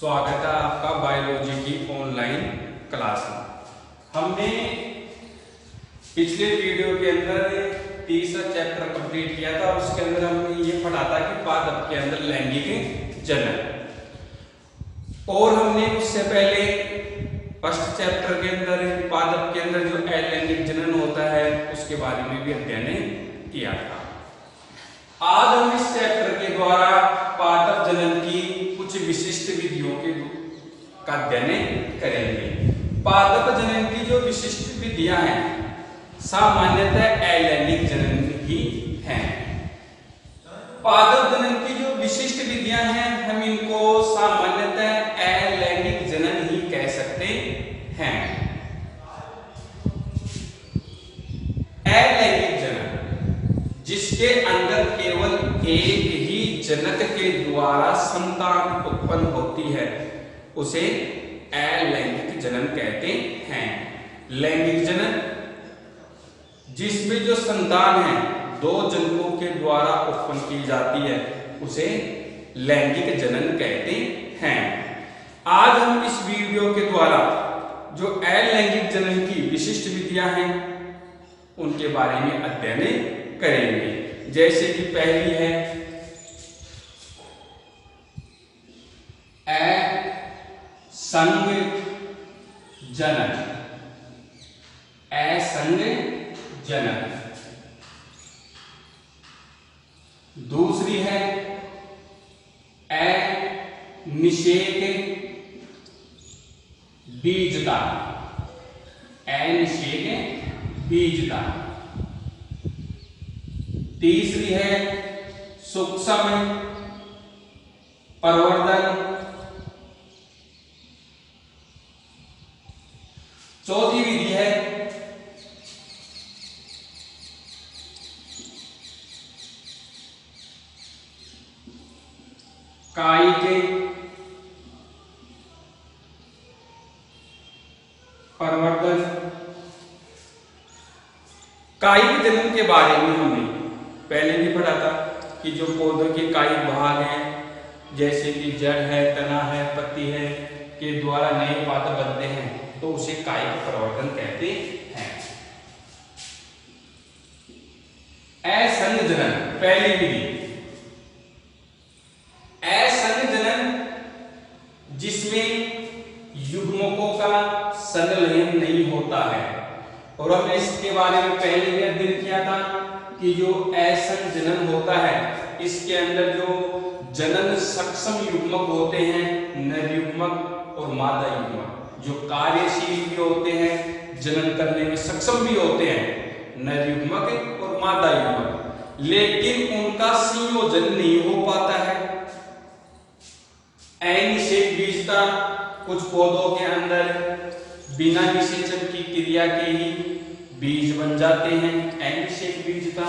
स्वागत है आपका बायोलॉजी की ऑनलाइन क्लास में। हमने पिछले वीडियो के अंदर तीसरा चैप्टर कंप्लीट किया था। उसके अंदर हमने ये पढ़ा था कि पादप के अंदर लैंगिक जनन, और हमने उससे पहले फर्स्ट चैप्टर के अंदर पादप के अंदर जो अलैंगिक जनन होता है उसके बारे में भी अध्ययन किया था। आज हम इस चैप्टर के द्वारा पादप जनन की कुछ विशिष्ट विधियों का अध्ययन करेंगे। पादप जनन की जो विशिष्ट विधियां हैं सामान्यतः अलैंगिक जनन की हैं। पादप जनन की जो विशिष्ट विधियां हैं हम इनको सामान्यतः अलैंगिक जनन ही कह सकते हैं। अलैंगिक जनन जिसके अंदर केवल एक ही जनक के द्वारा संतान उत्पन्न होती है उसे अलैंगिक जनन कहते हैं। लैंगिक जनन जिसमें जो संतान है दो जनकों के द्वारा उत्पन्न की जाती है उसे लैंगिक जनन कहते हैं। आज हम इस वीडियो के द्वारा जो अलैंगिक जनन की विशिष्ट विधियां हैं उनके बारे में अध्ययन करेंगे। जैसे कि पहली है असंग जनन। असंग जनन। दूसरी है अनिषेक बीजदान। अनिषेक बीजदान। तीसरी है सूक्ष्म प्रवर्धन। चौथी विधि है कायिक प्रवर्धन। कायिक जनन के बारे में हमने पहले भी पढ़ा था कि जो पौधों के कायिक भाग हैं जैसे कि जड़ है, तना है, पत्ती है के द्वारा नए पादप बनते हैं तो उसे कायिक प्रवर्धन कहते हैं। असंग जनन पहली विधि। असंग जनन जिसमें युग्मकों का संलयन नहीं होता है, और हमने इसके बारे में पहले भी अध्ययन किया था कि जो असंग जनन होता है इसके अंदर जो जनन सक्षम युग्मक होते हैं, नर युग्मक और मादा युग्मक, जो कार्यशील भी होते हैं, जनन करने में सक्षम भी होते हैं, नर युग्मक और मादा युग्मक, लेकिन उनका संयोजन नहीं हो पाता है। अनिषेक बीजता कुछ पौधों के अंदर बिना निषेचन की क्रिया के ही बीज बन जाते हैं, अनिषेक बीजता।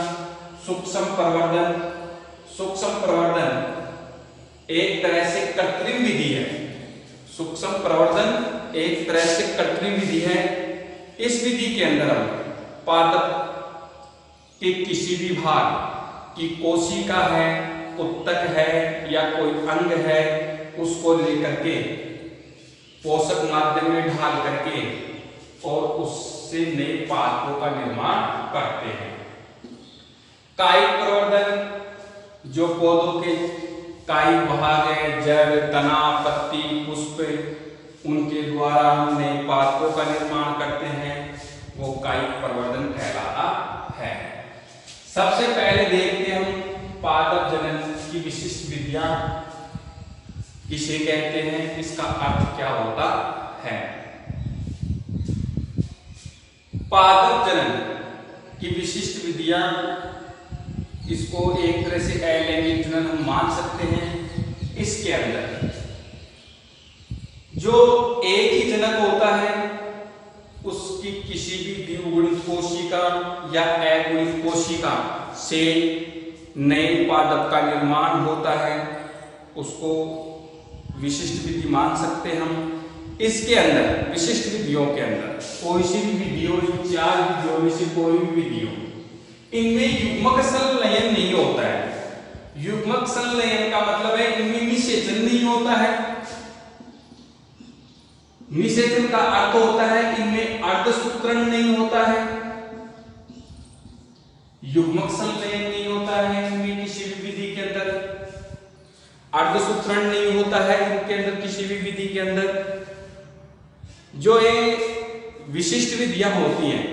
सूक्ष्म प्रवर्धन। सूक्ष्म प्रवर्धन एक तरह से कृत्रिम विधि है। सूक्ष्म प्रवर्धन एक तरह से कृत्रिम विधि है। इस विधि के अंदर हम पादप के किसी भी भाग की कोशिका है, उत्तक है या कोई अंग है उसको लेकर के पोषक माध्यम में ढाल करके और उससे नए पादपों का निर्माण करते हैं। कायिक प्रवर्धन जो पौधों के कायिक भाग है, जड़, तना, पत्ती, पुष्प, उनके द्वारा हम नए पादपों का निर्माण करते हैं, वो कायिक प्रवर्धन कहलाता है। सबसे पहले देखते हैं हम पादप जनन की विशिष्ट विधियां किसे कहते हैं, इसका अर्थ क्या होता है। पादप जनन की विशिष्ट विधियां, इसको एक तरह से अलैंगिक जनन हम मान सकते हैं। इसके अंदर जो एक ही जनक होता है उसकी किसी भी द्विगुणित कोशिका या अगुणित कोशिका से नए पादप का निर्माण होता है, उसको विशिष्ट विधि मान सकते हैं हम। इसके अंदर विशिष्ट विधियों के अंदर कोई सी भी विधि हो, चार विधियों में से कोई भी विधि हो, इनमें युग्मक संलयन नहीं होता है। युग्मक संलयन का मतलब है इनमें निषेचन नहीं होता है। निषेचन का अर्थ होता है इनमें अर्धसूत्रण नहीं होता है, युग्मक संलयन नहीं होता है इनमें किसी भी विधि के अंदर, अर्धसूत्रण नहीं होता है इनके अंदर किसी भी विधि के अंदर। जो ये विशिष्ट विधियां होती हैं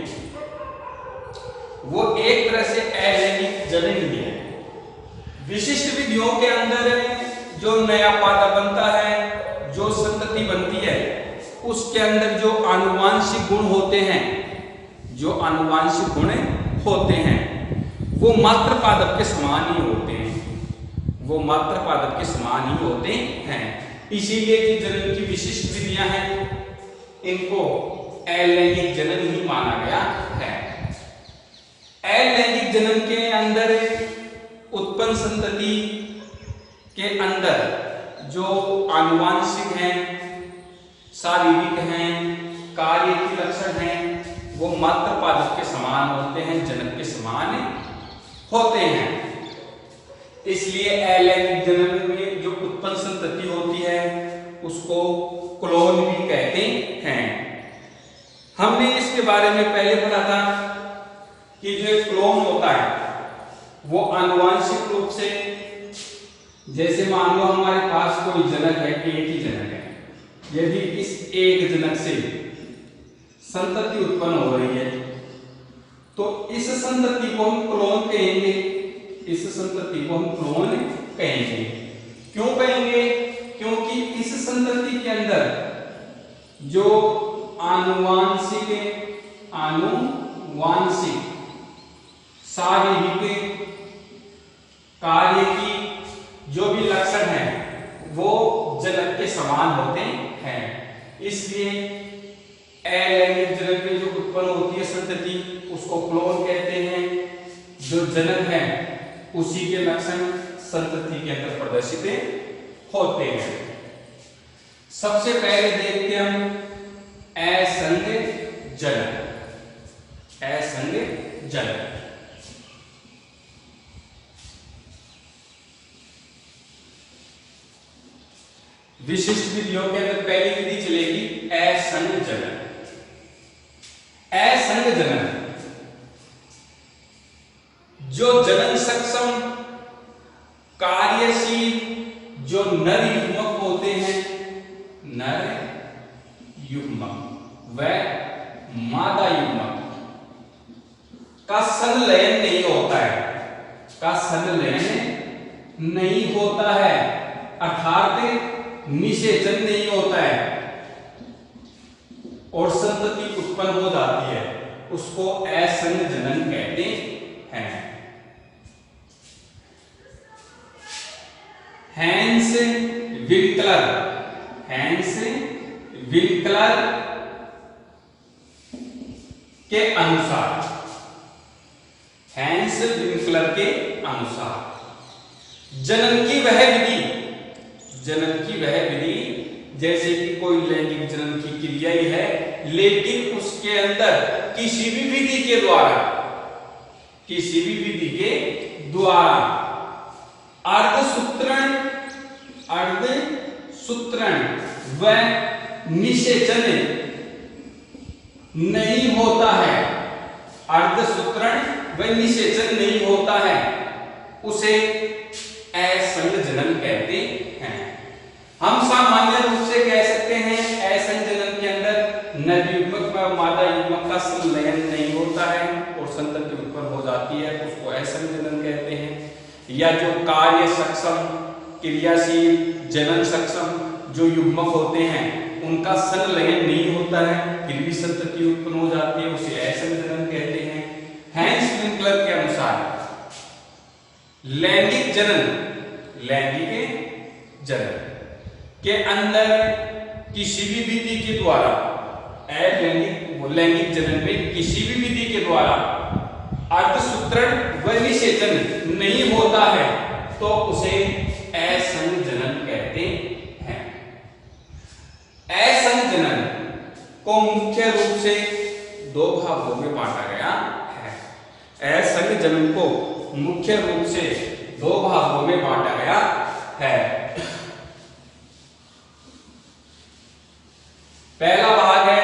वो एक तरह से अलैंगिक जनन ही है। विशिष्ट विधियों के अंदर जो नया पादा बनता है, जो संतति बनती है, उसके अंदर जो आनुवांशिक गुण होते हैं, जो आनुवांशिक गुण होते हैं वो मात्र पादप के समान ही होते हैं, वो मात्र पादप के समान ही होते हैं। इसीलिए जो जनन की विशिष्ट विधियां हैं इनको अलैंगिक जनन ही माना गया है। अलैंगिक जनन के अंदर उत्पन्न संतति के अंदर जो आनुवांशिक हैं, शारीरिक हैं, कार्य के लक्षण हैं, वो मात्र पादप के समान होते हैं, जनक के समान होते हैं। इसलिए अलैंगिक जनन में जो उत्पन्न संतति होती है उसको क्लोन भी कहते हैं। हमने इसके बारे में पहले पढ़ा था कि जो क्लोन होता है वो आनुवांशिक रूप से, जैसे मान लो हमारे पास कोई जनक है, एक ही जनक है, यदि इस एक जनक से संतति उत्पन्न हो रही है तो इस संतति को हम क्लोन कहेंगे, इस संतति को हम क्लोन कहेंगे। क्यों कहेंगे? क्योंकि इस संतति के अंदर जो आनुवांशिक शारीरिक कार्य की जो भी लक्षण है वो जनक के समान होते हैं। इसलिए अलैंगिक जनन में जो उत्पन्न होती है संतति उसको क्लोन कहते हैं। जो जनक है उसी के लक्षण संतति के अंदर प्रदर्शित होते हैं। सबसे पहले देखते हैं हम असंग जनन। असंग जनन विशिष्ट विधियों के अंदर पहली विधि चलेगी असंग जनन। असंग जनन जो जनन सक्षम कार्यशील जो नर युग्मक होते हैं, नर युग्मक व मादा युग्मक का संलयन नहीं होता है, का संलयन नहीं होता है, अर्थात निषेचन नहीं होता है और संतति उत्पन्न हो जाती है, उसको असंग जनन कहते हैं। हैंस विंकलर, हैंस विंकलर के अनुसार, हैंस विंकलर के अनुसार जनन की वह विधि, जनन की वह विधि जैसे कि कोई लैंगिक जनन की क्रिया ही है, लेकिन उसके अंदर किसी भी विधि के द्वारा, किसी भी विधि के द्वारा अर्धसूत्रण, अर्धसूत्रण व निषेचन नहीं होता है, अर्धसूत्रण व निषेचन नहीं होता है, उसे असंग जनन कहते हैं। हम सामान्य रूप से कह सकते हैं असंग जनन के अंदर नर युग्मक व मादा युग्मक का संलयन नहीं होता है और संतति उत्पन्न हो जाती है, उसको असंग जनन कहते हैं। या जो कार्य सक्षम क्रियाशील जनन सक्षम जो युग्मक होते हैं उनका संलयन नहीं होता है फिर भी संतति उत्पन्न हो जाती है, उसे असंग जनन कहते हैं। हैंस विंकलर के अनुसार लैंगिक जनन, लैंगिक जनन के अंदर किसी भी विधि के द्वारा, लैंगिक जनन में किसी भी विधि के द्वारा अर्धसूत्रण व निषेचन नहीं होता है तो उसे असंग जनन कहते हैं। असंग जनन को मुख्य रूप से दो भागों में बांटा गया है। असंग जनन को मुख्य रूप से दो भागों में बांटा गया है। पहला भाग है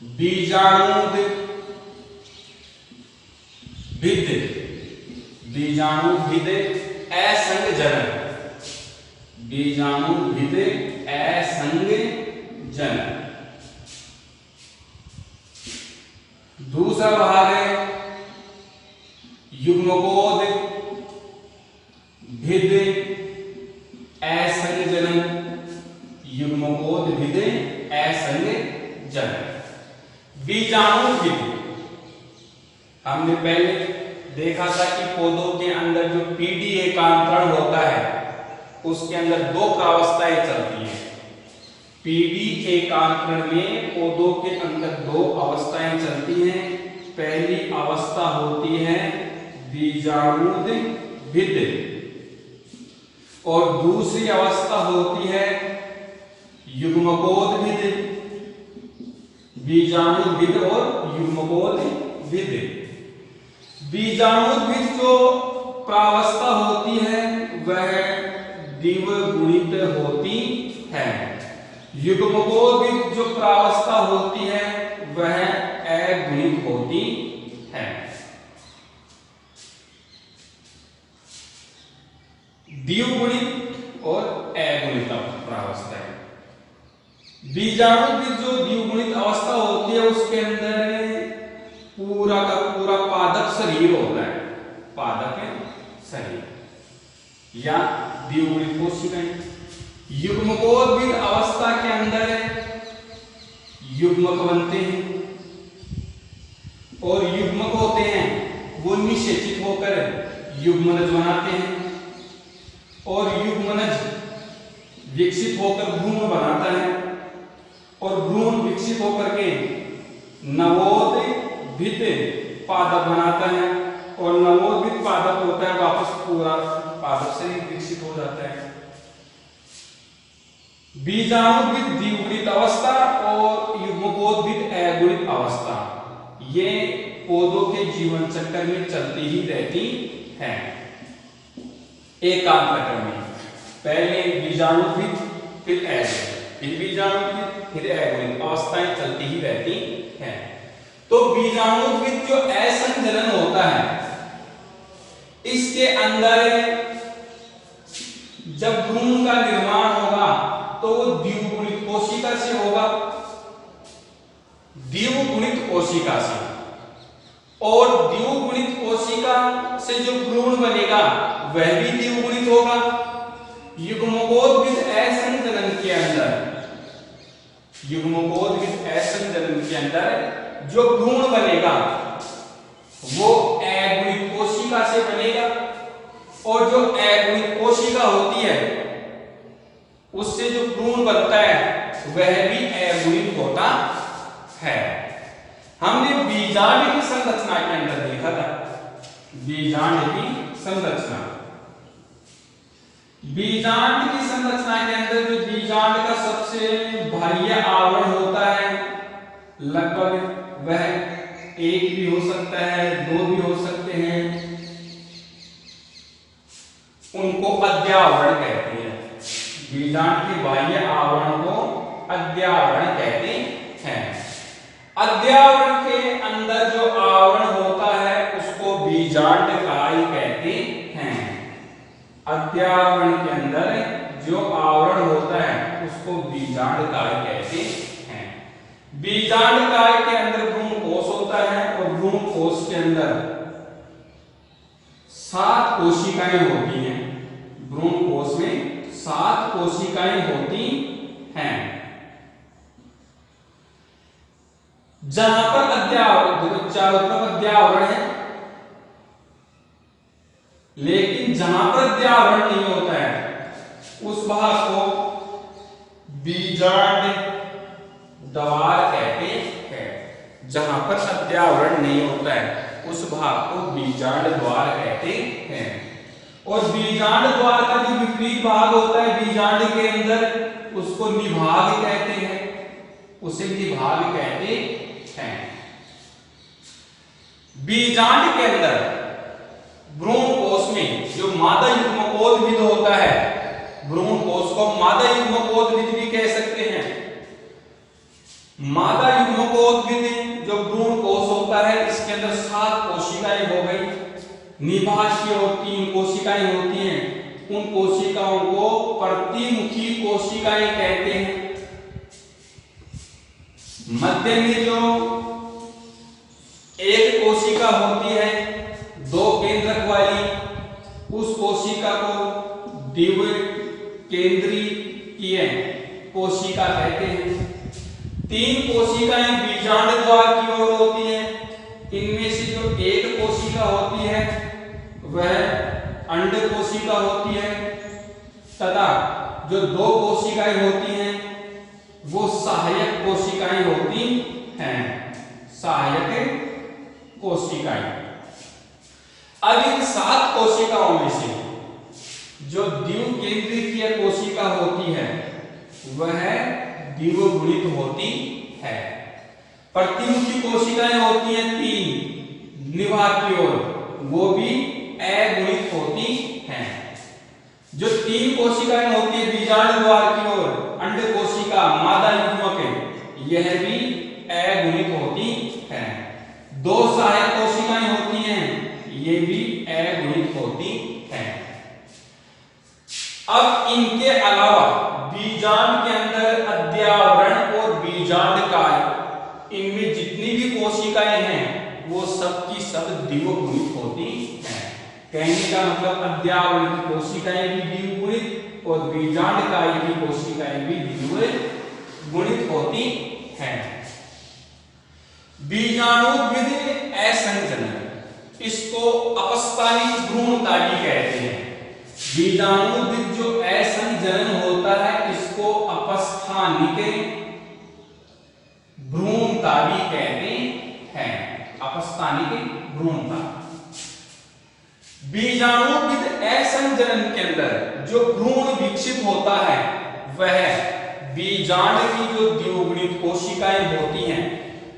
बीजाणुद भिद, बीजाणुभिद असंगजनन, बीजाणुभिद असंगजनन। दूसरा भाग है युग्मकोद भिद असंगजनन, युग्मकोद भिद असंगजनन। बीजाणुभिद हमने पहले देखा था कि पौधों के अंदर जो पीडी एकांतरण होता है उसके अंदर दो प्रावस्थाएं चलती हैं। पीडी एकांतरण में पौधों के अंदर दो अवस्थाएं चलती हैं। पहली अवस्था होती है बीजाणुभिद और दूसरी अवस्था होती है युग्मकोदभिद। बीजाणुभिद और युग्मकोदभिद। बीजाणुभिद जो प्रावस्था होती है वह द्विगुणित होती है। युग्मकोदभिद जो प्रावस्था होती है वह अगुणित होती है। द्विगुणित और अगुणित प्रावस्था है। बीजाणुभिद जो द्विगुणित अवस्था होती है उसके अंदर पूरा का पूरा पादप शरीर होता है, पादप शरीर या द्विगुणित कोशिकाएं। युग्मकोदभिद अवस्था के अंदर युग्मक बनते हैं और युग्मक होते हैं वो निषेचित होकर युग्मनज बनाते हैं और युग्मनज विकसित होकर भ्रूण बनाता है और भ्रूण विकसित होकर के नवोदित पादप बनाता है और नवोदित पादप होता है वापस पूरा पादप शरीर विकसित हो जाता है। बीजाणुभिद द्विगुणित अवस्था और युग्मकोदभिद अगुणित अवस्था ये पौधों के जीवन चक्र में चलती ही रहती है। एकांतर में पहले बीजाणुभिद फिर अगुणित, फिर बीजाणुभिद फिर अगुणित अवस्थाएं चलती ही रहती हैं। तो बीजाणुभिद जो असंजनन होता है इसके अंदर जब भ्रूण का निर्माण होगा तो वो द्विगुणित कोशिका से होगा, द्विगुणित कोशिका से। और द्विगुणित कोशिका से जो भ्रूण बनेगा वह भी द्विगुणित होगा। युग्मकोदभिद असंजनन के अंदर, युग्मकोदभिद असंजनन के अंदर जो भ्रूण बनेगा वो अगुणित कोशिका से बनेगा और जो अगुणित कोशिका होती है उससे जो भ्रूण बनता है वह भी अगुणित होता है। हमने बीजांड की संरचना के अंदर देखा था, बीजांड की संरचना। बीजांड की संरचना के अंदर जो बीजांड का सबसे बाह्य आवरण होता है लगभग वह एक भी हो सकता है, दो भी हो सकते हैं, उनको अध्यावरण कहते हैं। बीजांड के बाह्य आवरण को अध्यावरण कहते हैं। अध्यावरण के अंदर जो आवरण होता है उसको बीजांड काय कहते हैं। अध्यावरण के अंदर जो आवरण होता है उसको बीजांड काय कहते हैं। बीजांड काय के अंदर भ्रूण कोश होता है और भ्रूण कोश के अंदर 7 कोशिकाएं होती हैं। भ्रूण कोश में 7 कोशिकाएं होती हैं। जहां पर अध्यावरण, चारों तरफ अध्यावरण है, लेकिन जहां पर अध्यावरण नहीं होता है उस भाग को बीजांड द्वार कहते हैं। जहां पर अध्यावरण नहीं होता है उस भाग को बीजांड द्वार कहते हैं। और बीजांड द्वार का जो विपरीत भाग होता है बीजांड के अंदर उसको निभाग कहते हैं, उसे निभाग कहते हैं। बीजांड के अंदर भ्रूण कोश में जो मादा युग्मकोदभिद होता है भ्रूण कोश को मादा युग्मकोद्भिद भी कह सकते हैं। मादा युग्मकोद्भिद जो भ्रूण कोश होता है, इसके अंदर 7 कोशिकाएं हो गई, निभाषीय और 3 कोशिकाएं होती हैं। उन कोशिकाओं को प्रतिमुखी कोशिकाएं कहते हैं। मध्य में जो एक कोशिका होती है 2 केंद्रक वाली, उस कोशिका को द्विकेंद्रीय कोशिका कहते हैं। 3 कोशिकाएं बीजांड द्वार की ओर होती हैं। इनमें से जो एक कोशिका होती है वह अंड कोशिका होती है, तथा जो 2 कोशिकाएं होती हैं वो सहायक कोशिकाएं होती हैं। सहायक कोशिकाएं। अब इन 7 कोशिकाओं में से जो द्विकेंद्रीय कोशिका होती है वह द्विगुणित होती है। प्रतिमुखी कोशिकाएं होती हैं 3 निभा की ओर, वो भी अगुणित होती हैं। जो 3 कोशिकाएं होती है बीजांड द्वार की ओर, अंड कोशिका, मादा युग्मक, यह भी अगुणित होती हैं। 2 सहायक कोशिकाएं होती हैं, ये भी अगुणित होती हैं। अब इनके अलावा बीजांड के अंदर अध्यावरण और बीजांडकाय, इनमें जितनी भी कोशिकाएं हैं वो सब की सब द्विगुणित होती हैं। कहने का मतलब अध्यावरण की कोशिकाएं भी द्विगुणित और बीजांडकाय की कोशिकाएं भी द्विगुणित होती हैं। बीजाणुद्भिद असंजनन, इसको अपस्थानिक भ्रूणकाली कहते हैं। बीजाणुद्भिद जो असंजनन होता है इसको अपस्थानिक भ्रूणकाली कहते हैं। अपस्थानिक भ्रूणकाली। बीजाणुद्भिद असंजनन के अंदर जो भ्रूण विकसित होता है वह बीजांड की जो द्विगुणित कोशिकाएं होती हैं,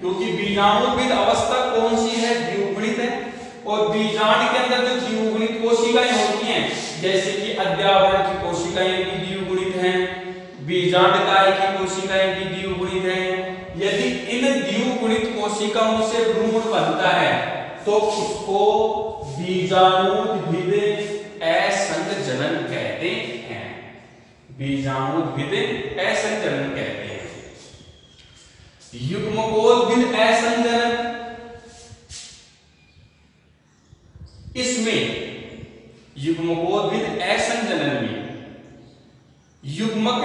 क्योंकि बीजाणुद्भिद अवस्था कौन सी है, द्विगुणित है, और बीजांड के अंदर जो द्विगुणित कोशिकाएं होती हैं जैसे कि अध्यावरण की कोशिकाएं भी द्विगुणित हैं, बीजांडकाय की कोशिकाएं भी द्विगुणित हैं। यदि इन द्विगुणित कोशिकाओं से भ्रूण बनता है तो उसको बीजाणुद्भिद असंजनन कहते हैं। बीजाणुद्भिद असंजनन कहते हैं। युग्मकोद्भिद असंजनन, इसमें युग्मकोद्भिद असंजनन में युग्मक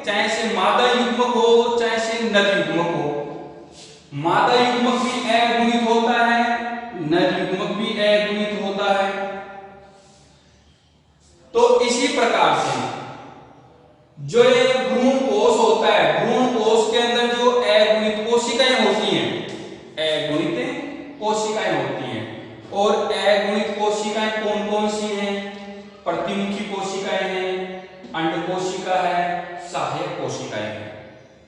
चाहे से मादा युग्मक हो चाहे से नर युग्मक हो, मादा युग्मक भी अगुणित होता है, नर युग्मक भी अगुणित होता है। तो इसी प्रकार से जो ये भ्रूण कोश होता है, भ्रूण कोश के अंदर जो अगुणित कोशिकाएं होती हैं, अगुणित कोशिकाएं होती हैं, और अगुणित कोशिकाएं कौन कौन सी हैं, प्रतिमुखी कोशिकाएं हैं, अंड कोशिका है, सहायक कोशिकाएं हैं।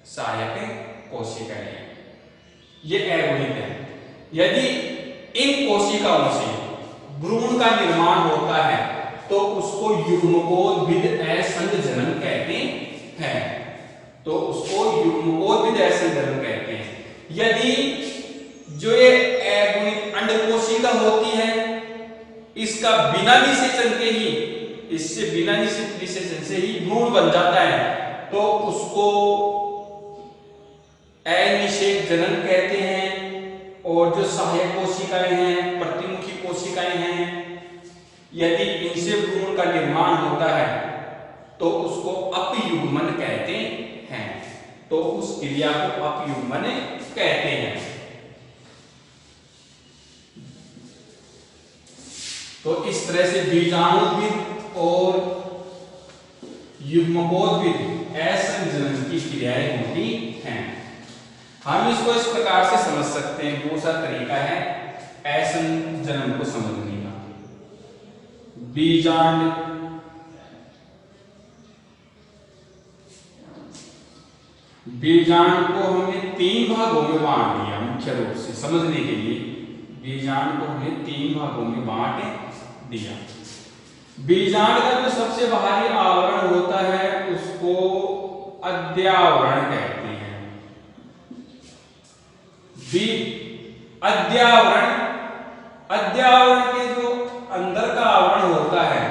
सहायक कोशिकाएं हैं, ये अगुणित है। यदि इन कोशिकाओं से भ्रूण का निर्माण होता है तो उसको युग्मकोद्भिद असंजनन कहते हैं। तो उसको युग्मकोद्भिद असंजनन कहते हैं। यदि जो ये अगुणित अंड कोशिका होती है इसका बिना निषेचन के ही, इससे बिना निषेचन से ही भ्रूण बन जाता है तो उसको अनिषेक जनन कहते हैं। और जो सहायक कोशिकाएं हैं, प्रतिमुखी कोशिकाएं हैं, यदि इनसे भ्रूण का निर्माण होता है तो उसको अपयुग्मन कहते हैं। तो उस क्रिया को अपयुग्मन कहते हैं। तो इस तरह से बीजाणुद्भिद और युग्मकोद्भिद असंजनन की क्रियाएं होती हैं। हम इसको इस प्रकार से समझ सकते हैं। दूसरा तरीका है असंजनन को समझने का। बीजांड को हमने 3 भागों में बांट दिया। मुख्य रूप से समझने के लिए बीजांड को हमने 3 भागों में बांट दिया। बीजांड का जो सबसे बाहरी आवरण होता अध्यावरण कहते हैं। अध्यावरण, अध्यावरण के जो अंदर का आवरण होता है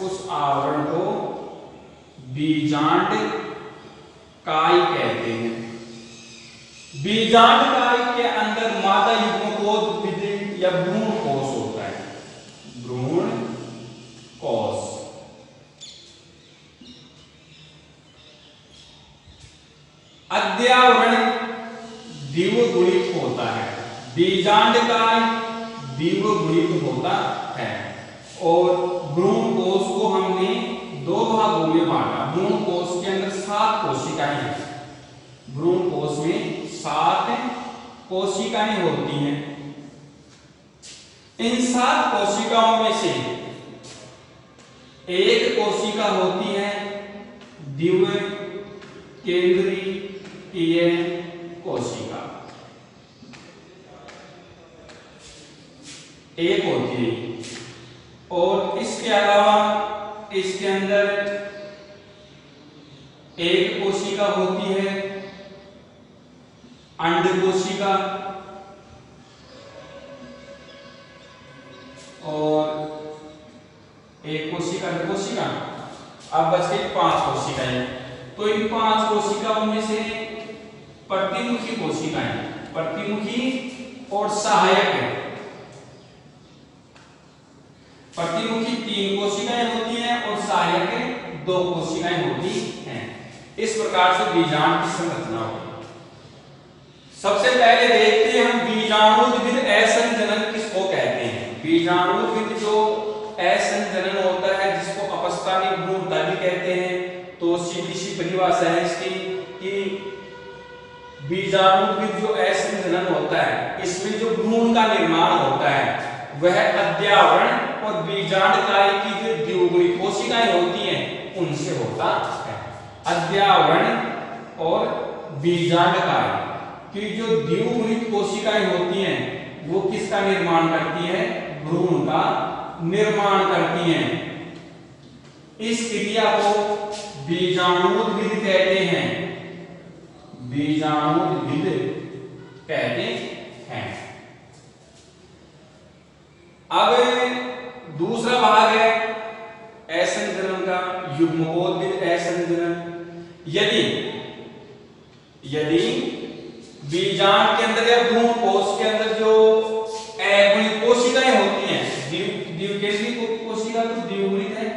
उस आवरण को बीजांड काई कहते हैं। बीजांड काई के अंदर मादा युग्मकोद्भिद या भ्रूण कोश होता है, भ्रूण कोश। अध्यावरण द्विगुणित होता है, बीजांड काई द्विगुणित होता है और भ्रूण कोश को हमने दो भागों में बांटा। भ्रूण कोश के अंदर 7 कोशिकाएं हैं, भ्रूण कोश में 7 कोशिकाएं होती हैं। इन 7 कोशिकाओं में से एक कोशिका होती है द्विकेंद्रीय कोशिका, एक होती है। और इसके अलावा इसके अंदर एक कोशिका होती है अंड कोशिका और एक कोशिका अंड कोशिका। अब बच गई 5 कोशिकाएं। तो इन 5 कोशिकाओं में से प्रतिमुखी कोशिकाएं, प्रतिमुखी और सहायक है। प्रतिमुखी 3 कोशिकाएं होती हैं और सहायक 2 कोशिकाएं होती हैं। इस प्रकार से बीजांड की संरचना होगी। सबसे पहले देखते हैं हम बीजाणुद्भिद असंजनन किसको कहते हैं। बीजाणुद्भिद जो असंजनन होता है जिसको अपस्थानिक भ्रूणता भी कहते हैं, तो सीधी सी परिभाषा है इसकी कि बीजाणुद्भिद जो असंजनन होता है इसमें जो भ्रूण का निर्माण होता है वह अध्यावरण और बीजांड काई की जो द्विगुणित कोशिकाएं होती हैं उनसे होता है। अध्यावरण और बीजांड काई की जो द्विगुणित कोशिकाएं होती हैं वो किसका निर्माण करती है, भ्रूण का निर्माण करती हैं। इस क्रिया को बीजाणुद्भिद कहते हैं, बीजाणुद्भिद कहते हैं। अब दूसरा भाग है असंजनन का, युग्मकोद्भिद असंजनन। यदि बीजांड के अंदर या भ्रूण कोश के अंदर जो अगुणित कोशिकाएं होती हैं, द्विकेंद्रीय कोशिका तो द्विगुणित है,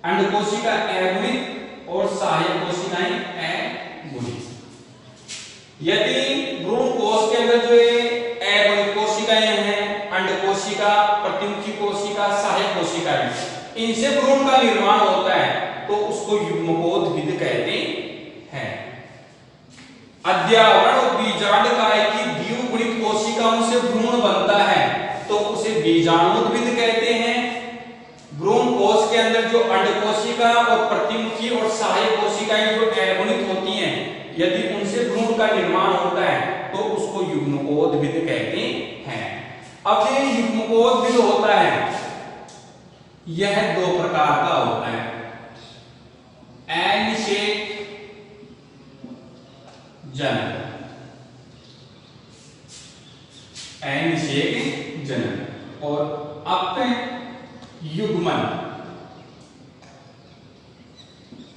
अंड कोशिका अगुणित और सहायक कोशिकाएं अगुणित। यदि भ्रूण कोश के अंदर जो अगुणित कोशिकाएं हैं, अंड कोशिका, प्रतिमुखी कोशिका, सहायक कोशिकाएं, इनसे भ्रूण का निर्माण होता है तो उसको युग्मकोद्भिद कहते हैं। अध्यावरण और बीजांड काई की द्विगुणित कोशिकाओं से भ्रूण बनता है तो उसे बीजाणुद्भिद कहते हैं। भ्रूण कोश के अंदर जो अंड कोशिका और प्रतिमुखी और सहायक कोशिकाएं जो अगुणित होती हैं, यदि उनसे भ्रूण का निर्माण होता है तो उसको युग्मकोद्भिद कहते हैं। अब ये युग्मकोद्भिद होता है यह 2 प्रकार का होता है, अनिषेक जनन, अनिषेक जनन और अपयुग्मन।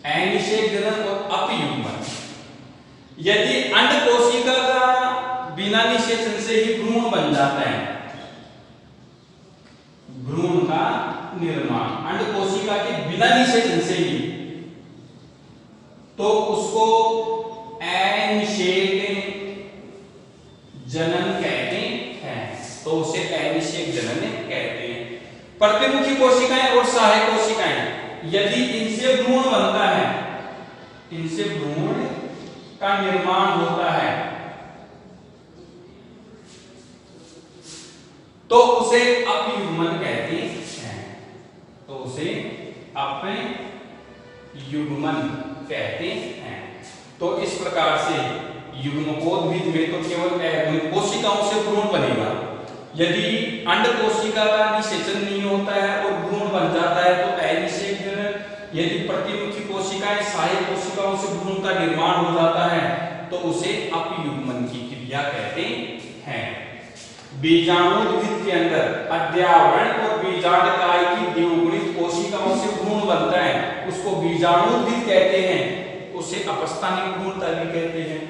अनिषेक जनन और अपयुग्मन। यदि अंड कोशिका का बिना निषेचन से ही भ्रूण बन जाता है, भ्रूण का निर्माण अंड कोशिका के बिना निषेचन से ही, तो उसको अनिषेक जनन कहते हैं, तो उसे अनिषेक जनन कहते हैं। प्रतिमुखी कोशिकाएं और सहायक कोशिकाएं, यदि इनसे भ्रूण बनता है, इनसे भ्रूण का निर्माण होता है, तो उसे अपयुग्मन कहते हैं, तो उसे अपयुग्मन कहते हैं। तो इस प्रकार से युग्मकोद्भिद में तो केवल अगुणित कोशिकाओं से भ्रूण बनेगा। यदि अंड कोशिका का निषेचन नहीं होता है और भ्रूण बन जाता है तो अनिषेक जनन, यदि प्रतिमुखी कोशिकाएं सहायक कोशिकाओं से भ्रूण का निर्माण हो जाता है तो उसे अपयुग्मन की क्रिया कहते हैं। बीजाणुद्भिद के अंदर अध्यावरण और बीजांडकाय की द्विगुणित कोशिकाओं से भ्रूण बनता है, उसको बीजाणुद्भिद कहते हैं, उसे अपस्थानिक भ्रूणता भी कहते हैं।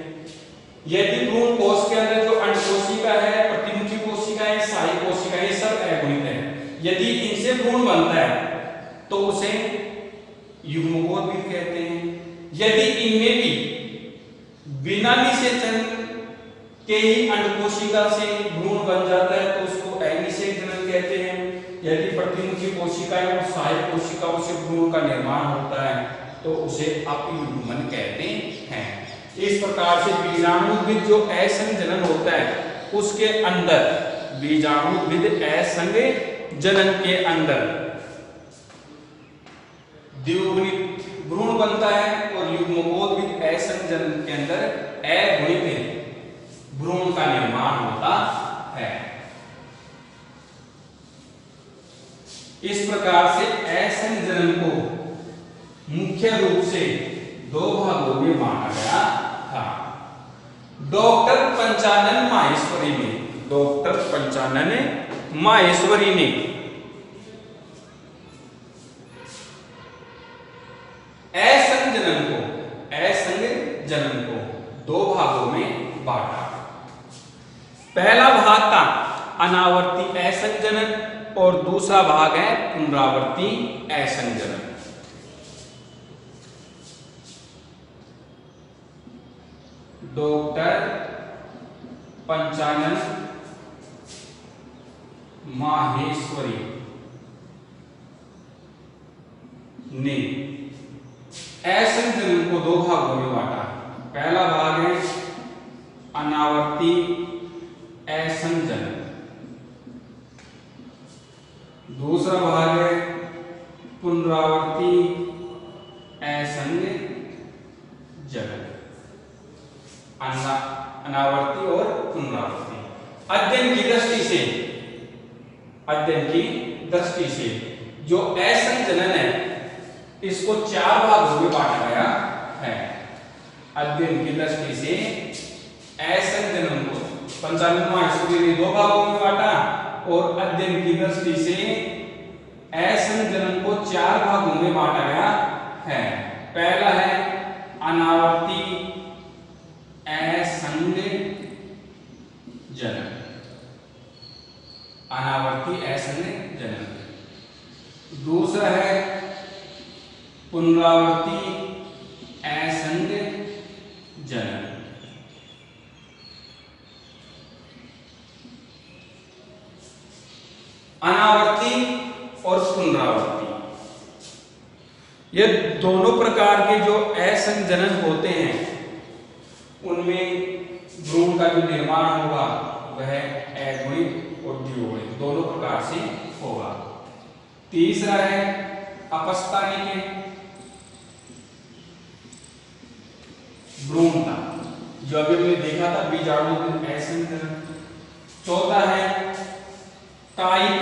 यदि भ्रूण कोश के अंदर जो अंड कोशिका है, प्रतिमुखी कोशिकाएं, सहायक कोशिकाएं, ये सब अगुणित है, यदि इनसे भ्रूण बनता है तो उसे युग्मकोद्भिद कहते हैं। यदि इनमें भी बिना निषेचन के ही अंडकोशिका से भ्रूण बन जाता है तो उसको अनिषेक जनन कहते हैं। यदि प्रतिमुखी कोशिकाएं और सहायक कोशिकाओं से भ्रूण का निर्माण होता है तो उसे अपयुग्मन कहते हैं। इस प्रकार से बीजाणुद्भिद जो असंग जनन होता है उसके अंदर, बीजाणुद्भिद असंग जनन के अंदर द्विगुणित भ्रूण बनता है और युग्मकोद्भिद असंग जनन के अंदर अगुणित भ्रूण का निर्माण होता है। इस प्रकार से असंग जनन को मुख्य रूप से दो भागों में बांटा गया था। डॉक्टर पंचानन माहेश्वरी ने, डॉक्टर पंचानन माहेश्वरी ने असंग जनन को दो भागों में बांटा। पहला भाग था अनावर्ती असंग जनन और दूसरा भाग है पुनरावर्ती असंग जनन। डॉक्टर पंचानन माहेश्वरी ने असंग जनन को दो भागों में बांटा। पहला भाग है अनावर्ती असंग जनन, दूसरा भाग है पुनरावर्ती असंग जनन। अनावर्ती और पुनरावर्ती अध्ययन की दृष्टि से जो असंग जनन है इसको चार भागों में बांटा गया है। अध्ययन की दृष्टि से असंग जनन को पंचानन माहेश्वरी ने दो भागों में बांटा और अध्ययन की दृष्टि से असंग जनन को चार भागों में बांटा गया है। पहला है अनावर्ती असंग जनन, अनावर्ती असंग जनन। दूसरा है पुनरावर्ती असंग जनन। अनावर्ती और पुनरावर्ती, ये दोनों प्रकार के जो असंग जनन होते हैं उनमें भ्रूण का जो निर्माण होगा वह अगुणित और द्विगुणित दोनों प्रकार से होगा। तीसरा है अपस्थानिक भ्रूणता, जो अभी हमने देखा था बीजाणुद्भिद असंग जनन। चौथा है कायिक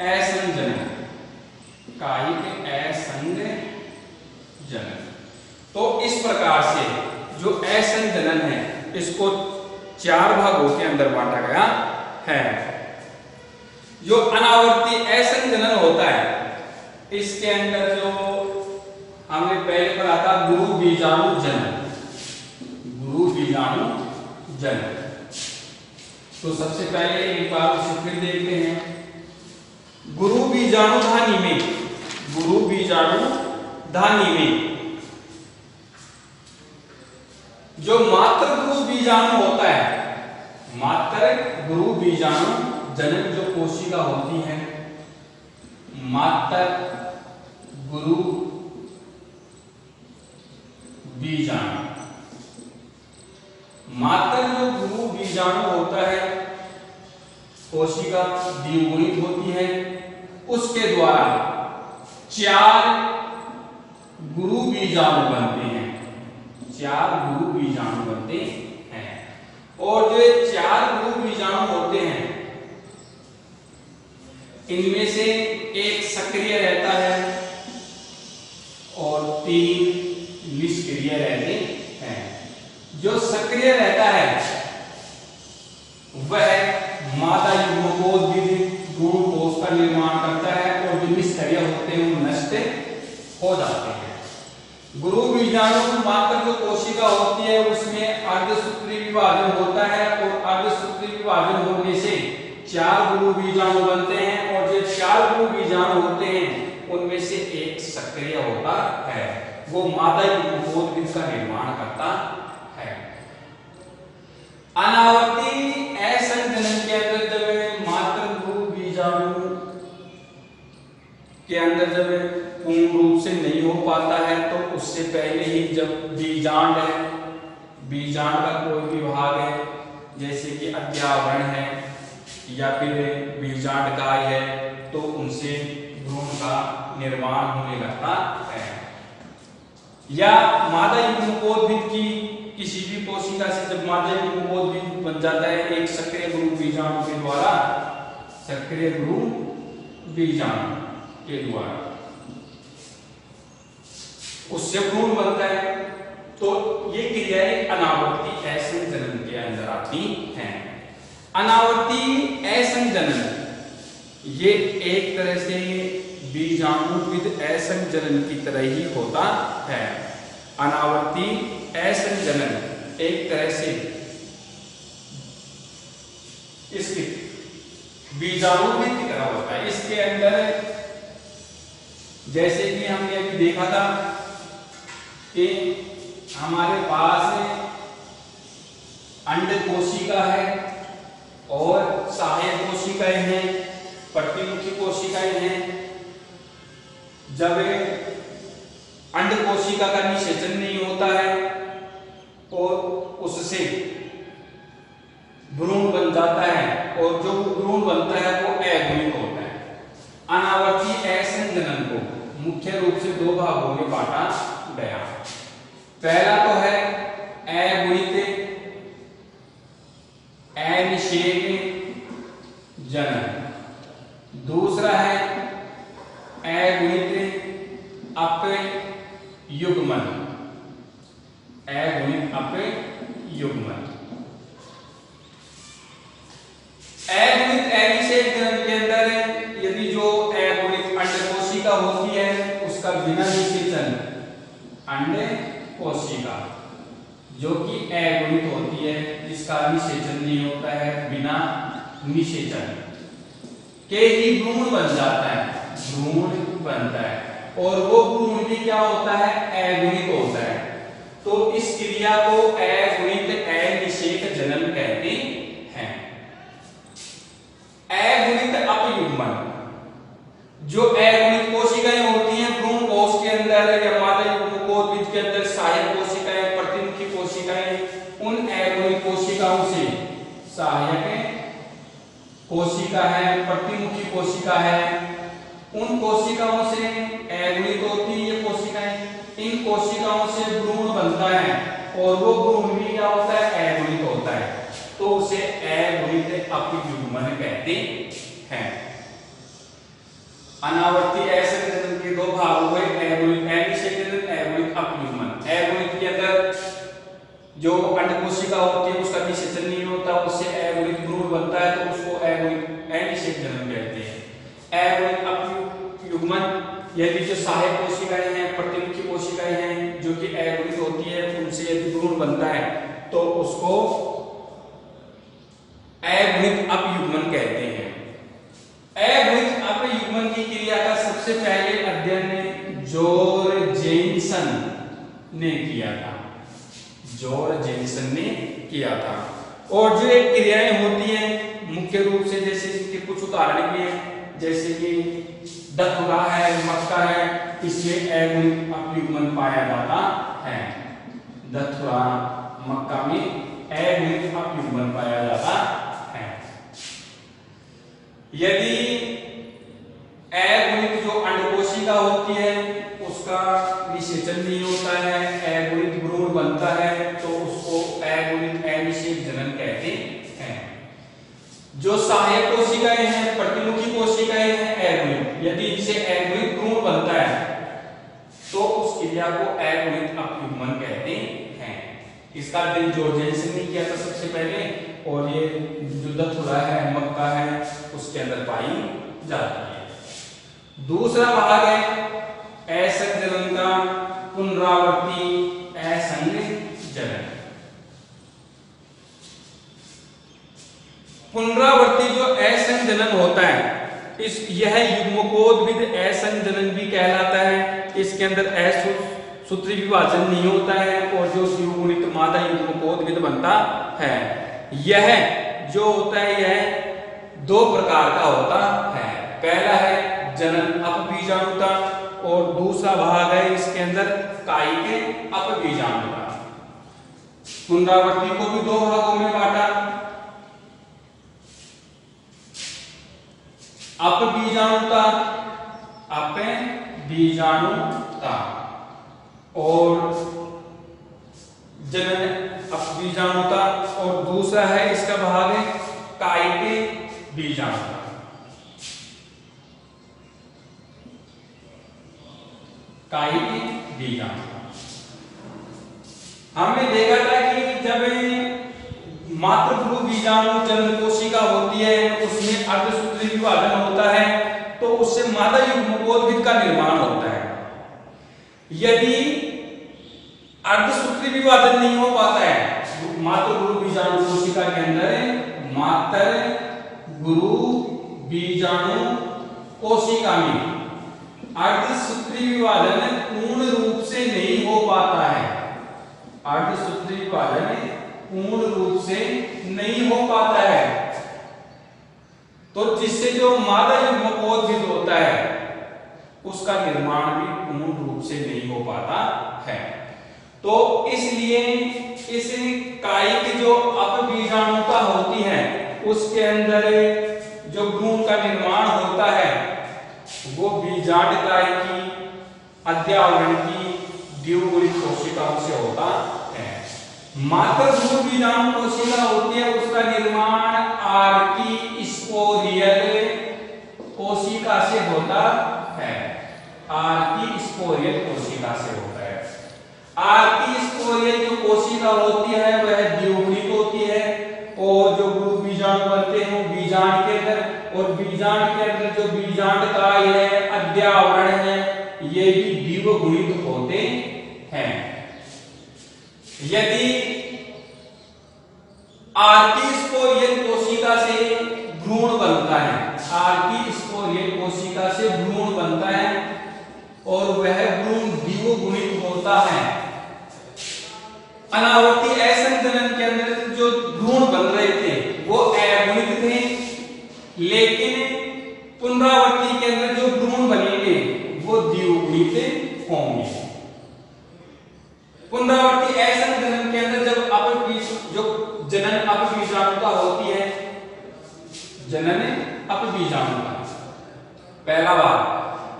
असंग जनन, कायिक असंग जनन। तो इस प्रकार से जो असंग जनन है इसको चार भागों के अंदर बांटा गया है। जो अनावर्ती असंग जनन होता है इसके अंदर जो हमने पहले पढ़ा था गुरु बीजाणु जनन, गुरु बीजाणु जनन। तो सबसे पहले एक बार उसे फिर देखते हैं। गुरु बीजाणु धानी में, गुरु बीजाणु धानी में जो मात्र गुरु बीजाणु होता है, मात्र गुरु बीजाणु जनन जो कोशिका होती है, मात्र गुरु बीजाणु, मात्र जो गुरु बीजाणु होता है कोशिका द्विगुणित होती है, उसके द्वारा चार गुरु बीजाणु बनते हैं, चार गुरु बीजाणु बनते हैं। और जो चार गुरु बीजाणु होते हैं इनमें से एक सक्रिय रहता है, और 3 निष्क्रिय रहते हैं। जो सक्रिय रहता है वह मादा युग्मकोद्भिद भ्रूणकोश का निर्माण करता है और जो निष्क्रिय होते हैं वो नष्ट हो जाते हैं। गुरु बीजाणु की मात्र जो कोशिका होती है उसमें अर्धसूत्री विभाजन होता है और अर्धसूत्री विभाजन होने से 4 गुरु बीजाणु बनते हैं और जो 4 गुरु बीजाणु होते हैं उनमें से एक सक्रिय होता है, वो मादा युग्मकोद्भिद का निर्माण करता है। अनावर्ती असंजनन के अंदर जब मात्र गुरु बीजाणु के अंदर जब पूर्ण रूप से नहीं हो पाता है तो उससे पहले ही जब बीजांड है, बीजांड का कोई भी भाग है जैसे कि अध्यावरण है या फिर बीजांडकाय है तो उनसे भ्रूण का निर्माण होने लगता है। या मादा युग्मकोद्भिद की किसी भी कोशिका से जब मादा युग्मकोद्भिद बन जाता है एक सक्रिय गुरु बीजाणु के द्वारा, सक्रिय गुरु बीजाणु के द्वारा उससे भ्रूण बनता है, तो ये क्रियाएं अनावर्ती असंजनन के अंदर आती हैं। अनावर्ती असंजनन ये एक तरह से बीजाणुविद असंजनन की तरह ही होता है। अनावर्ती असंजनन एक तरह से इसके बीजाणुविद की तरह होता है। इसके अंदर जैसे कि हमने अभी देखा था कि हमारे पास अंड कोशिका है और सहायक कोशिकाएं हैं, प्रतिमुखी कोशिकाएं हैं। जब अंड कोशिका का निषेचन नहीं होता है और उससे भ्रूण बन जाता है और जो भ्रूण बनता है वो अगुणित होता है। अनावर्ती असंजनन को मुख्य रूप से 2 भागों में बांटा गया। पहला तो है अगुणित अनिषेक जनन, दूसरा है अगुणित अपयुग्मन, अगुणित अपयुग्मन। अगुणित अनिषेक जनन के अंदर यदि जो अगुणित अंड कोशिका होती है उसका बिना निषेचन अंड कोशिका जो कि अगुणित होती है, जिसका निषेचन नहीं होता है, बिना निषेचन के ही भ्रूण बन जाता है, भ्रूण बनता है और वो भ्रूण भी क्या होता है, अगुणित होता है। तो इस क्रिया को अगुणित अनिषेक जनन कहते हैं। अगुणित अपयुग्मन, जो अगुणित कोशिकाएं होती हैं भ्रूण कोश के अंदर या मादा युग्मकोद्भिद के अंदर, सहायक कोशिकाएं, प्रतिमुखी कोशिकाएं, उन अगुणित कोशिकाओं से सहायक कोशिका है, प्रतिमुखी कोशिका है, उन कोशिकाओं से अगुणित होती है ये कोशिकाएं, इन कोशिकाओं से भ्रूण बनता है और वो भ्रूण भी क्या होता है, अगुणित होता है, तो उसे अगुणित अपयुग्मन कहते हैं। अनावर्ती असंजनन के 2 भाग हुए, अगुणित अनिषेक जनन, अगुणित अपयुग्मन। अगुणित के अंदर जो अंड कोशिका होती है उसका निषेचन नहीं होता, उससे अगुणित भ्रूण बनता है तो उसको अगुणित अनिषेक जनन कहते हैं। अगुणित अपयुग्मन यदि जो सहायक कोशिकाएं हैं, प्रतिमुखी कोशिकाएं हैं जो कि अगुणित होती है उनसे यदि भ्रूण बनता है तो उसको अगुणित अपयुग्मन कहते हैं। अगुणित अपयुग्मन की क्रिया का सबसे पहले अध्ययन जोरजेनसन ने किया था, जोरजेनसन ने किया था। और जो एक क्रियाएं होती हैं मुख्य रूप से, जैसे इसके कुछ उदाहरण भी हैं, जैसे कि दत्तुरा है, मक्का है, इसमें अगुणित अपयुग्मन पाया जाता है। दत्तुरा मक्का में अगुणित अपयुग्मन पाया जाता है। यदि अगुणित जो अंडकोशिका होती है उसका निषेचन नहीं होता है, अगुणित भ्रूण बनता है तो उसको अगुणित अनिषेक जनन कहते हैं। जो सहायक कोशिकाएं हैं, प्रतिमुखी कोशिकाएं हैं अगुणित, यदि इनसे अगुणित भ्रूण बनता है तो कोशिका को अगुणित अपयुग्मन कहते हैं। इसका अध्ययन जॉर्जेनसन ने किया था सबसे पहले, और ये जो दथुरा है, मक्का है, उसके अंदर पाई जाती है। दूसरा भाग है असंग जनन का पुनरावर्ती असंग जनन। पुनरावर्ती जो असंग जनन होता है, यह युग्मकोद्भिद असंग जनन भी कहलाता है। इसके अंदर असूत्री विभाजन नहीं होता है और जो द्विगुणित मादा युग्मकोद्भिद बनता है। यह जो होता है यह दो प्रकार का होता है। पहला है जनन अपबीजाणुता और दूसरा भाग है इसके अंदर कायिक अपबीजाणुता। पुनरावर्ती को भी दो भागों में बांटा, अपबीजाणुता, अपबीजाणुता और जनन अपबीजाणुता, और दूसरा है इसका भाग है कायिक बीजाणुता। कायिक बीजाणुता हमने देखा था कि जब मातृभ्रूण बीजाणु जनन कोशिका होती है उसमें अर्धसूत्री विभाजन होता है तो उससे मादा युग्मकोद्भिद का निर्माण होता है। यदि अर्धसूत्री विभाजन नहीं हो पाता है मातृभ्रूण बीजाणु कोशिका के अंदर, मातृभ्रूण बीजाणु कोशिका में अर्धसूत्री विभाजन पूर्ण रूप से नहीं हो पाता है, अर्धसूत्री विभाजन पूर्ण रूप से नहीं हो पाता है, तो जिससे जो मादा युग्मकोद्भिद होता है उसका निर्माण भी पूर्ण रूप से नहीं हो पाता है। तो इसलिए इस कायिक जो अपबीजाणुता होती है उसके अंदर जो भ्रूण का निर्माण होता है वो बीजांडकाय की अध्यावरण की द्विगुणित कोशिकाओं से होता है। मातृभ्रूण बीजाणु कोशिका होती है उसका निर्माण आर्की स्पोरियल कोशिका से होता है, आर्की स्पोरियल कोशिका से होता है। आर्की स्पोरियल जो कोशिका होती है वह द्विगुणित होती है और जो बीजाणु बनते हैं वो बीजांड के अंदर, और बीजांड के अंदर जो बीजांडकाय है, अध्यावरण है, ये भी द्विगुणित होते हैं। यदि आर्की स्पोरियल कोशिका से भ्रूण बनता है, आर्की स्पोरियल कोशिका से भ्रूण बनता है और वह भ्रूण द्विगुणित होता है। अनावर्ती असंग जनन के अंदर जो भ्रूण बन रहे थे वो अगुणित थे, लेकिन पुनरावर्ती के अंदर जो भ्रूण बनेंगे वो द्विगुणित होंगे। पुनरावर्ती असंग जनन के अंदर जब जो जनन अपबीजाणुता होती है, जनन अपबीजाणुता, पहला बात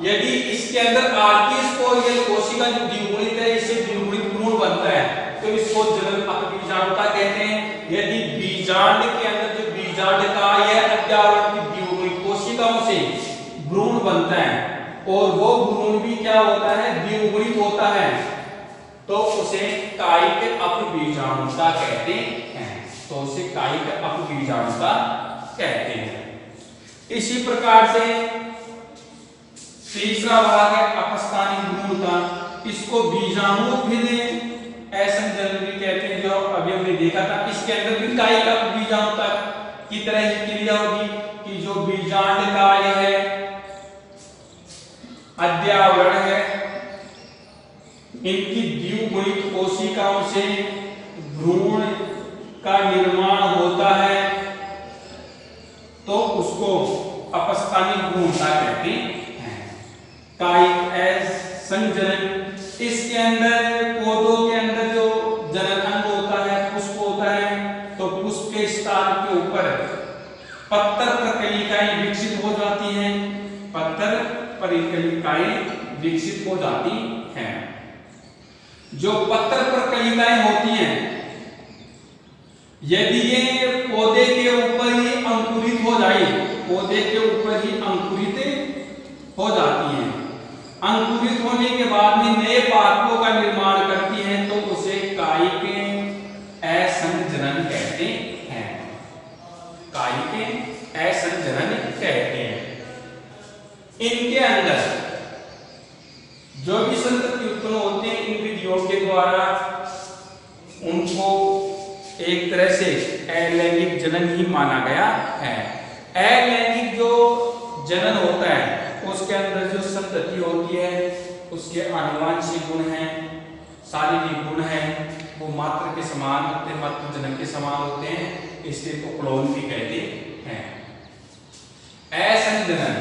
यदि इसके अंदर आर्की स्पोरियल कोशिका जो द्विगुणित है इससे द्विगुणित भ्रूण बनता है तो इसको जनन अपबीजाणुता कहते हैं। यदि बीजांड के अंदर जो बीजांडकाय है अध्यावरण की द्विगुणित कोशिकाओं से भ्रूण बनता है और वो भ्रूण भी क्या होता है, द्विगुणित होता है, तो उसे कायिक अपबीजाणुता कहते हैं, तो उसे कायिक अपबीजाणुता कहते हैं। इसी प्रकार से तीसरा भाग है अपस्थानिक भ्रूण का, इसको बीजाणुभिद असंग जनन भी कहते हैं, जो अभी हमने देखा था। इसके अंदर भी कायिक अपबीजाणुता की तरह ही क्रिया होगी कि जो बीजांडकाय है, अध्यावरण है, इनकी द्विगुणित कोशिकाओं से भ्रूण का निर्माण होता है तो उसको अपस्थानिक भ्रूणता कहते हैं। कायिक संजनन, इसके अंदर पौधों के अंदर जो जनन अंग होता है, पुष्प होता है, तो पुष्प के स्थान के ऊपर पत्तर प्रकलिकाएं विकसित हो जाती हैं, पत्तर प्रकलिकाएं विकसित हो जाती हैं। जो पत्तर प्रकलिकाएं होती हैं यदि ये पौधे के ऊपर ही अंकुरित हो जाए, पौधे के ऊपर ही अंकुरित हो जाती हैं, अंकुरित होने के बाद में नए पात निर्माण करती हैं तो उसे कायिक असंजनन कहते हैं। कायिक असंजनन कहते हैं। इनके अंदर जो भी संतति उत्पन्न होते हैं इन विधियों के द्वारा उनको एक तरह से अलैंगिक जनन ही माना गया है। अलैंगिक जो जनन होता है उसके अंदर जो संतति होती है उसके आनुवांशिक गुण हैं, शारीरिक गुण हैं, वो मात्र के समान होते हैं, मात्र जनन के समान होते हैं, इसलिए तो क्लोन भी कहते हैं। असंजनन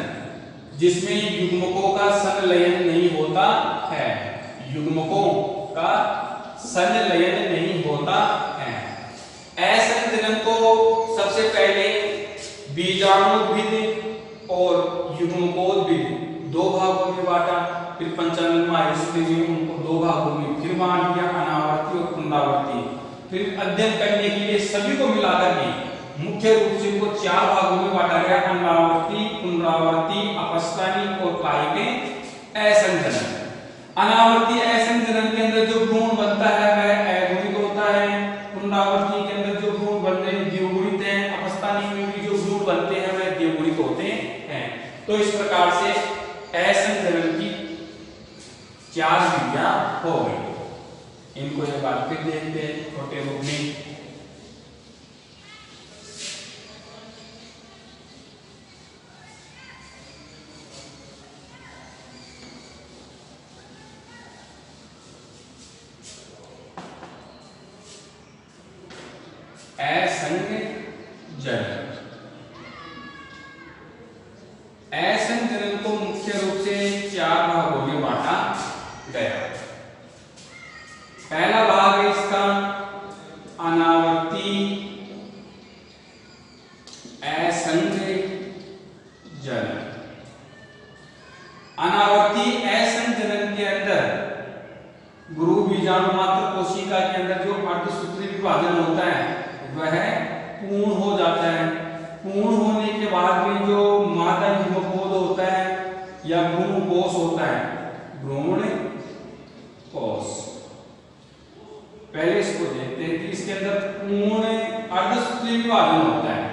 जिसमें युग्मकों का संलयन नहीं होता है, युग्मकों का संलयन नहीं होता है। असंजनन को सबसे पहले बीजाणुविद और युग्मकोद्भिद दो भागों में बांटा, फिर पंचानन आयुष्य में उनको दो भागों में फिर बांट दिया, अनावर्ती और पुनरावर्ती। फिर अध्ययन करने के लिए सभी को मिलाकर के मुख्य रूप से इनको चार भागों में बांटा गया, अनावर्ती, पुनरावर्ती, अपस्थानिक और कायिक असंजनन। अनावर्ती असंजनन के अंदर जो भ्रूण बनता है वह अगुणित होता है, पुनरावर्ती के अंदर जो भ्रूण बनते हैं द्विगुणित हैं, अपस्थानिक में भी जो भ्रूण बनते हैं वह द्विगुणित होते हैं। तो इस प्रकार से असंजनन की चार विधियां हो गई। इनको एक बार फिर देखते हैं छोटे रूप में। असंजनन, असंजनन को मुख्य रूप से चार भागों में बांटा गया। पहला भाग है इसका अनावर्ती असंजनन। अनावर्ती असंजनन के अंदर गुरु बीजाणु मात्र कोशिका के अंदर जो अर्धसूत्री विभाजन होता है वह पूर्ण हो जाता है। पूर्ण होने के बाद में जो मादा युग्मकोद होता है या भ्रूण कोश होता है, भ्रूण कोश, पहले इसको देखते हैं कि इसके अंदर पूर्ण अर्धसूत्री विभाजन होता है।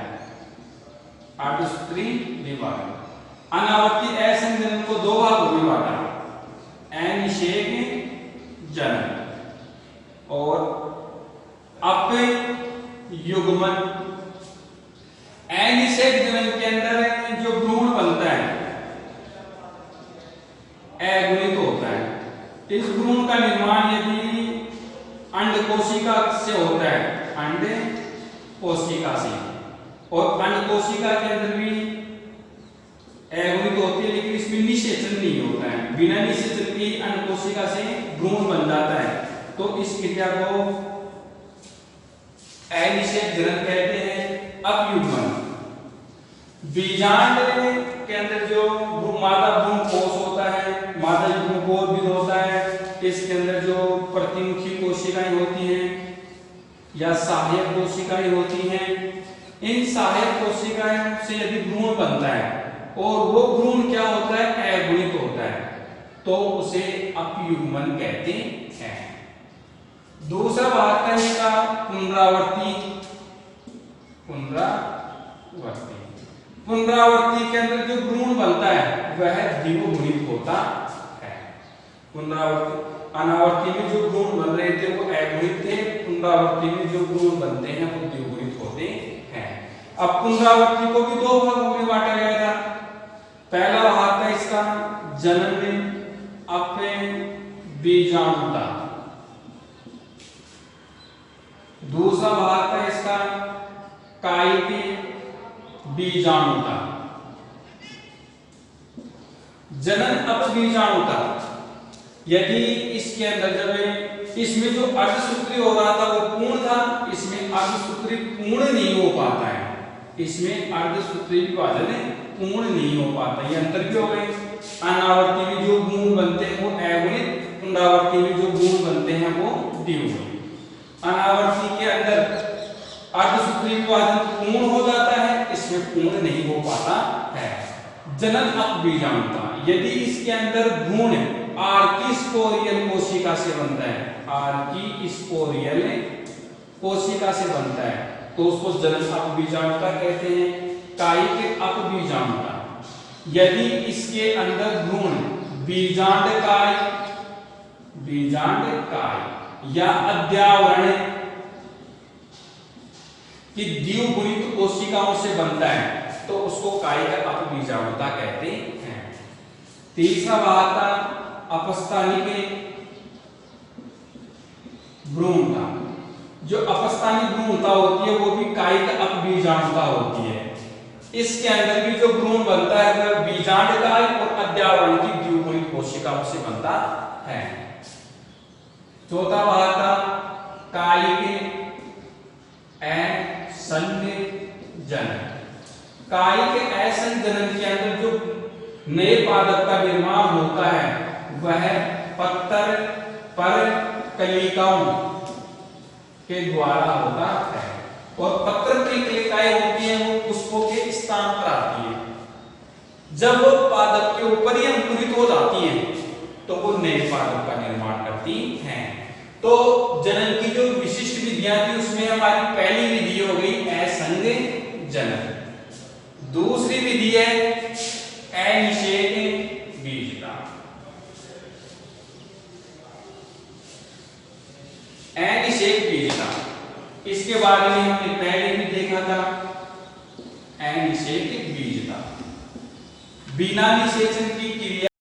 अर्धसूत्री विभाजन अनावर्ती असंजनन को दो भागों में बांटा, अनिषेक जनन और अपयुग्मन। अनिषेक जनन के अंदर जो भ्रूण बनता है अगुणित होता है। इस भ्रूण का निर्माण यदि अंड कोशिका से होता है, अंड कोशिका से, और अंड कोशिका के अंदर भी अगुणित होती है लेकिन इसमें निषेचन नहीं होता है। बिना निषेचन के अंड कोशिका से भ्रूण बन जाता है, तो इस क्रिया को अनिषेक जनन कहते हैं। अपयुग्मन बीजांड के अंदर जो मादा भ्रूण कोश होता है, मादा युग्मकोद भी होता है, इसके अंदर जो प्रतिमुखी कोशिकाएं होती हैं या सहायक कोशिकाएं होती हैं, इन सहायक कोशिकाओं से यदि भ्रूण बनता है और वो भ्रूण क्या होता है, अगुणित होता है, तो उसे अपयुग्मन कहते हैं। दूसरा भाग है इसका पुनरावर्ती। पुनरावर्ती पुनरावर्ती के अंदर जो भ्रूण बनता है वह द्विगुणित होता है। पुनरावर्ती अनावर्ती में जो भ्रूण बन रहे थे वो अगुणित थे, पुनरावर्ती में जो भ्रूण बनते हैं वो द्विगुणित होते हैं। अब पुनरावर्ती को भी दो भागों में बांटा गया था। पहला भाग था इसका जनन अपबीजाणुता, दूसरा भाग था इसका कायिक बीजाणुता। जनन अपबीजाणुता यदि इसके अंदर जब इसमें जो अर्धसूत्री हो रहा था वो पूर्ण था, इसमें अर्धसूत्री पूर्ण नहीं हो पाता है, इसमें अर्धसूत्री विभाजन पूर्ण नहीं हो पाता, ये अंतर क्यों हो गए। अनावर्ती में जो गुण बनते हैं वो अगुणित, पुनरावर्ती में जो गुण बनते हैं वो द्विगुणित। अनावर्ती के अंदर अर्धसूत्री विभाजन पूर्ण हो जाता है, इसमें पूर्ण नहीं हो पाता है। जनन अपबीजाणुता यदि इसके अंदर भ्रूण आर्किस्पोरियल कोशिका से बनता है, आर्किस्पोरियल कोशिका से बनता है, तो उसको जनन अपबीजांडता कहते हैं, कायिक अपबीजांडता। यदि इसके अंदर भ्रूण बीजांडकाय या अद्यावरण की द्विगुणित कोशिकाओं से बनता है तो उसको कायिक अपबीजांडता कहते हैं। तीसरा आता अपस्थानिक भ्रूणता। जो अपस्थानिक भ्रूणता होती है वो भी कायिक अपबीजांडता होती है। इसके अंदर भी जो भ्रूण बनता है वह बीजांडकाय और अद्यावरण की द्विगुणित कोशिकाओं से बनता है। चौथा आता कायिक असंजनन। कायिक असंजनन के अंदर जो नए पादप का निर्माण होता है वह पत्तर पर कलिकाओं के द्वारा होता है, और पत्र की कलिकाएं होती हैं वो पुष्पों के स्थान पर आती है। जब वो पादप के ऊपर ही अंकुरित हो जाती हैं तो वो नए पादप का निर्माण करती हैं। तो जनन की जो विशिष्ट विधियां थी उसमें हमारी पहली विधि हो गई असंजनन, दूसरी विधि है अनिषेक बीजता, अनिषेक बीजता। इसके बारे में हमने पहले भी देखा था, अनिषेक बीजता। बिना निषेचन की क्रिया